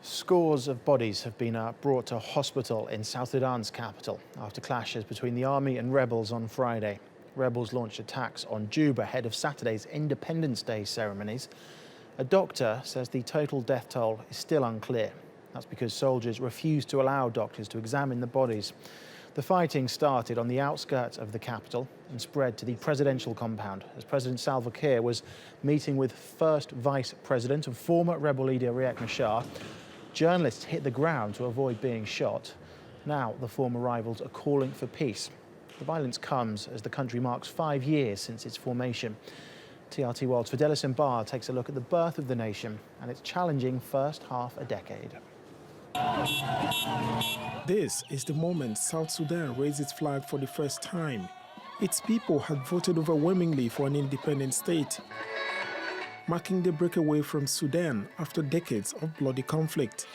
Scores of bodies have been brought to hospital in South Sudan's capital after clashes between the army and rebels on Friday. Rebels launched attacks on Juba ahead of Saturday's Independence Day ceremonies. A doctor says the total death toll is still unclear. That's because soldiers refused to allow doctors to examine the bodies. The fighting started on the outskirts of the capital and spread to the presidential compound as President Salva Kiir was meeting with first Vice-President and former rebel leader Riek Machar. Journalists hit the ground to avoid being shot. Now the former rivals are calling for peace. The violence comes as the country marks 5 years since its formation. TRT World's Fidelis Mbar takes a look at the birth of the nation and its challenging first half a decade. This is the moment South Sudan raised its flag for the first time. Its people had voted overwhelmingly for an independent state, marking the breakaway from Sudan after decades of bloody conflict.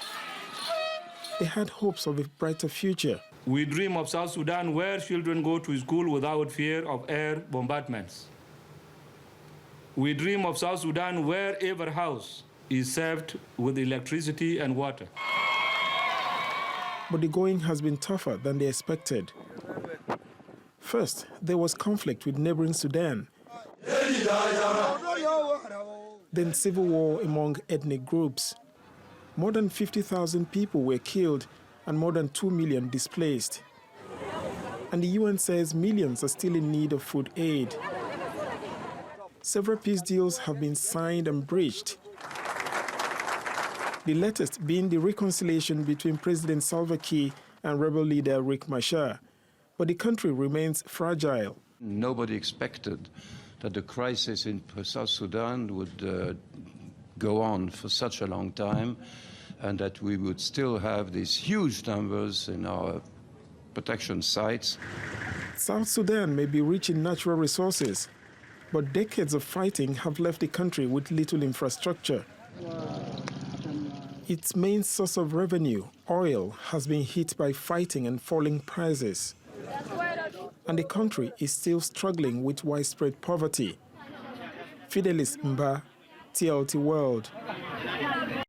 They had hopes of a brighter future. We dream of South Sudan where children go to school without fear of air bombardments. We dream of South Sudan where every house is served with electricity and water. But the going has been tougher than they expected. First, there was conflict with neighboring Sudan. Then civil war among ethnic groups. More than 50,000 people were killed and more than 2 million displaced. And the UN says millions are still in need of food aid. Several peace deals have been signed and breached. The latest being the reconciliation between President Salva Kiir and rebel leader Riek Machar. But the country remains fragile. Nobody expected that the crisis in South Sudan would go on for such a long time, and that we would still have these huge numbers in our protection sites. South Sudan may be rich in natural resources, but decades of fighting have left the country with little infrastructure. Its main source of revenue, oil, has been hit by fighting and falling prices. And the country is still struggling with widespread poverty. Fidelis Mbar, TRT World.